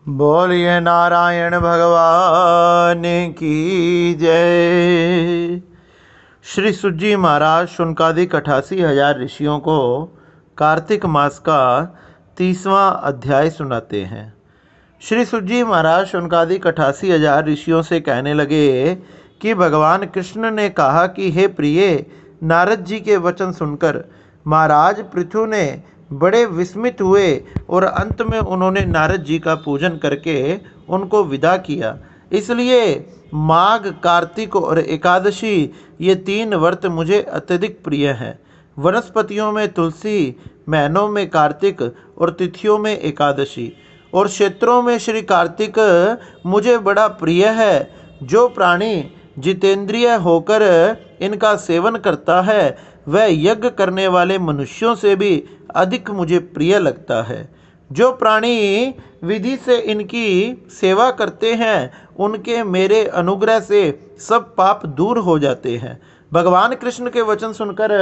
बोलिए नारायण भगवान की जय। श्री सुज्जी महाराज शुनकादिक 88,000 ऋषियों को कार्तिक मास का 30वां अध्याय सुनाते हैं। श्री सुज्जी महाराज शुनकादिक 88,000 ऋषियों से कहने लगे कि भगवान कृष्ण ने कहा कि हे प्रिय, नारद जी के वचन सुनकर महाराज पृथु ने बड़े विस्मित हुए और अंत में उन्होंने नारद जी का पूजन करके उनको विदा किया। इसलिए माघ, कार्तिक और एकादशी ये 3 व्रत मुझे अत्यधिक प्रिय हैं। वनस्पतियों में तुलसी, महीनों में कार्तिक और तिथियों में एकादशी और क्षेत्रों में श्री कार्तिक मुझे बड़ा प्रिय है। जो प्राणी जितेंद्रिय होकर इनका सेवन करता है वह यज्ञ करने वाले मनुष्यों से भी अधिक मुझे प्रिय लगता है। जो प्राणी विधि से इनकी सेवा करते हैं उनके मेरे अनुग्रह से सब पाप दूर हो जाते हैं। भगवान कृष्ण के वचन सुनकर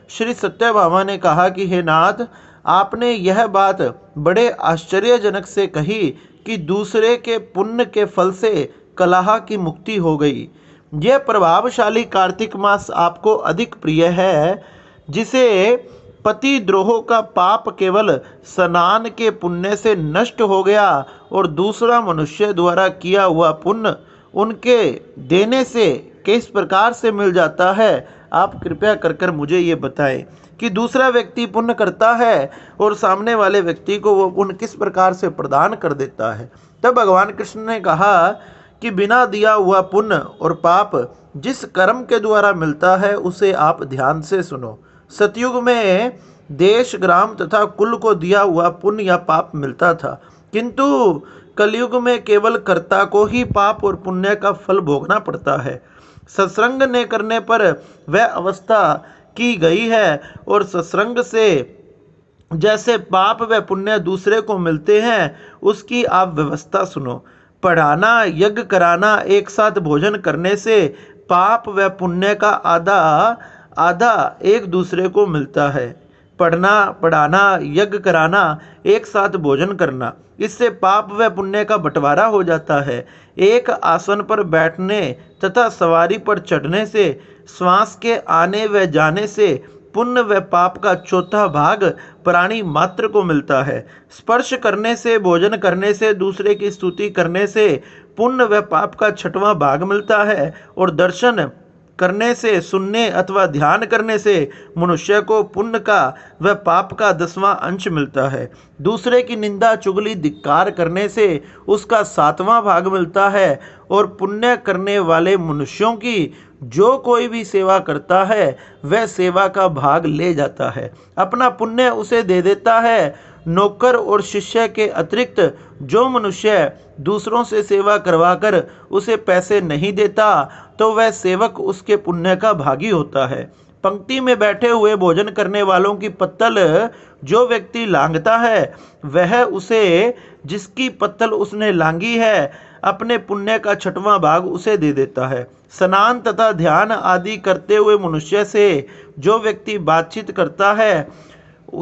श्री सत्यभामा ने कहा कि हे नाथ, आपने यह बात बड़े आश्चर्यजनक से कही कि दूसरे के पुण्य के फल से कलह की मुक्ति हो गई। यह प्रभावशाली कार्तिक मास आपको अधिक प्रिय है, जिसे पति द्रोह का पाप केवल स्नान के पुण्य से नष्ट हो गया और दूसरा मनुष्य द्वारा किया हुआ पुण्य उनके देने से किस प्रकार से मिल जाता है। आप कृपया कर मुझे ये बताएं कि दूसरा व्यक्ति पुण्य करता है और सामने वाले व्यक्ति को वो पुण्य किस प्रकार से प्रदान कर देता है। तब भगवान कृष्ण ने कहा कि बिना दिया हुआ पुण्य और पाप जिस कर्म के द्वारा मिलता है उसे आप ध्यान से सुनो। सतयुग में देश, ग्राम तथा कुल को दिया हुआ पुण्य या पाप मिलता था, किंतु कलयुग में केवल कर्ता को ही पाप और पुण्य का फल भोगना पड़ता है। सत्संग ने करने पर वह अवस्था की गई है और सत्संग से जैसे पाप व पुण्य दूसरे को मिलते हैं उसकी आप व्यवस्था सुनो। पढ़ाना, यज्ञ कराना, एक साथ भोजन करने से पाप व पुण्य का आधा आधा एक दूसरे को मिलता है। पढ़ना, पढ़ाना, यज्ञ कराना, एक साथ भोजन करना, इससे पाप व पुण्य का बंटवारा हो जाता है। एक आसन पर बैठने तथा सवारी पर चढ़ने से, श्वास के आने व जाने से पुण्य व पाप का चौथा भाग प्राणी मात्र को मिलता है। स्पर्श करने से, भोजन करने से, दूसरे की स्तुति करने से पुण्य व पाप का 6वां भाग मिलता है और दर्शन करने से, सुनने अथवा ध्यान करने से मनुष्य को पुण्य का व पाप का 10वां अंश मिलता है। दूसरे की निंदा, चुगली, धिक्कार करने से उसका 7वां भाग मिलता है और पुण्य करने वाले मनुष्यों की जो कोई भी सेवा करता है वह सेवा का भाग ले जाता है, अपना पुण्य उसे दे देता है। नौकर और शिष्य के अतिरिक्त जो मनुष्य दूसरों से सेवा करवाकर उसे पैसे नहीं देता तो वह सेवक उसके पुण्य का भागी होता है। पंक्ति में बैठे हुए भोजन करने वालों की पत्तल जो व्यक्ति लांघता है वह उसे, जिसकी पत्तल उसने लांघी है, अपने पुण्य का 6वां भाग उसे दे देता है। स्नान तथा ध्यान आदि करते हुए मनुष्य से जो व्यक्ति बातचीत करता है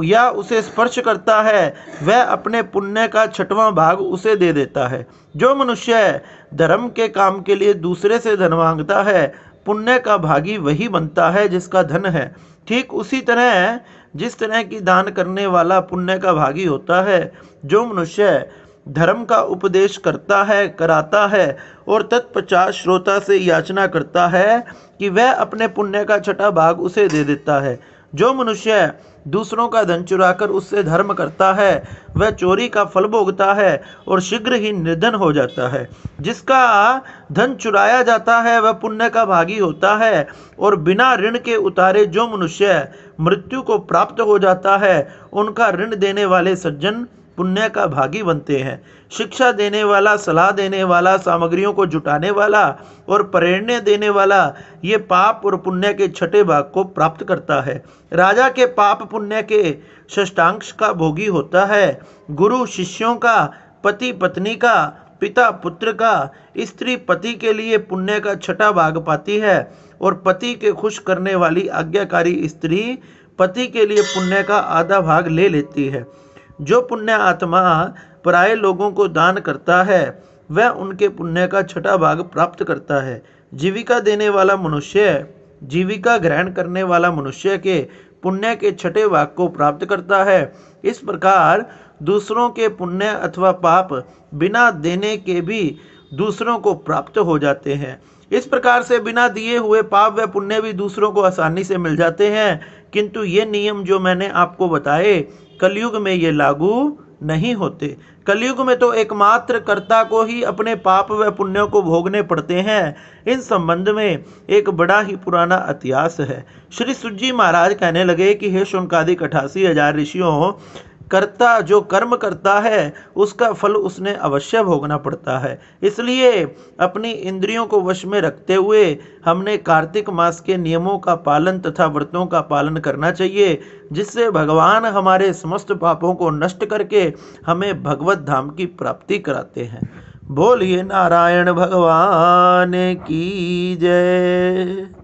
या उसे स्पर्श करता है वह अपने पुण्य का 6वां भाग उसे दे देता है। जो मनुष्य धर्म के काम के लिए दूसरे से धन मांगता है पुण्य का भागी वही बनता है जिसका धन है। ठीक उसी तरह जिस तरह की दान करने वाला पुण्य का भागी होता है, जो मनुष्य धर्म का उपदेश करता है, कराता है और तत्पश्चात श्रोता से याचना करता है कि वह अपने पुण्य का 6वां भाग उसे दे देता है। जो मनुष्य दूसरों का धन चुराकर उससे धर्म करता है वह चोरी का फल भोगता है और शीघ्र ही निर्धन हो जाता है। जिसका धन चुराया जाता है वह पुण्य का भागी होता है और बिना ऋण के उतारे जो मनुष्य मृत्यु को प्राप्त हो जाता है उनका ऋण देने वाले सज्जन पुण्य का भागी बनते हैं। शिक्षा देने वाला, सलाह देने वाला, सामग्रियों को जुटाने वाला और प्रेरणा देने वाला ये पाप और पुण्य के 6ठे भाग को प्राप्त करता है। राजा के पाप पुण्य के षष्ठांश का भोगी होता है। गुरु शिष्यों का, पति पत्नी का, पिता पुत्र का, स्त्री पति के लिए पुण्य का 6ठा भाग पाती है और पति के खुश करने वाली आज्ञाकारी स्त्री पति के लिए पुण्य का आधा भाग ले लेती है। जो पुण्य आत्मा पराये लोगों को दान करता है वह उनके पुण्य का छठा भाग प्राप्त करता है। जीविका देने वाला मनुष्य जीविका ग्रहण करने वाला मनुष्य के पुण्य के छठे भाग को प्राप्त करता है। इस प्रकार दूसरों के पुण्य अथवा पाप बिना देने के भी दूसरों को प्राप्त हो जाते हैं। इस प्रकार से बिना दिए हुए पाप व पुण्य भी दूसरों को आसानी से मिल जाते हैं। किंतु ये नियम जो मैंने आपको बताए कलयुग में ये लागू नहीं होते। कलयुग में तो एकमात्र कर्ता को ही अपने पाप व पुण्यों को भोगने पड़ते हैं। इन संबंध में एक बड़ा ही पुराना इतिहास है। श्री सुज्जी महाराज कहने लगे कि हे शौनकादिक 88,000 ऋषियों, कर्ता जो कर्म करता है उसका फल उसने अवश्य भोगना पड़ता है। इसलिए अपनी इंद्रियों को वश में रखते हुए हमने कार्तिक मास के नियमों का पालन तथा व्रतों का पालन करना चाहिए, जिससे भगवान हमारे समस्त पापों को नष्ट करके हमें भगवत धाम की प्राप्ति कराते हैं। बोलिए नारायण भगवान की जय।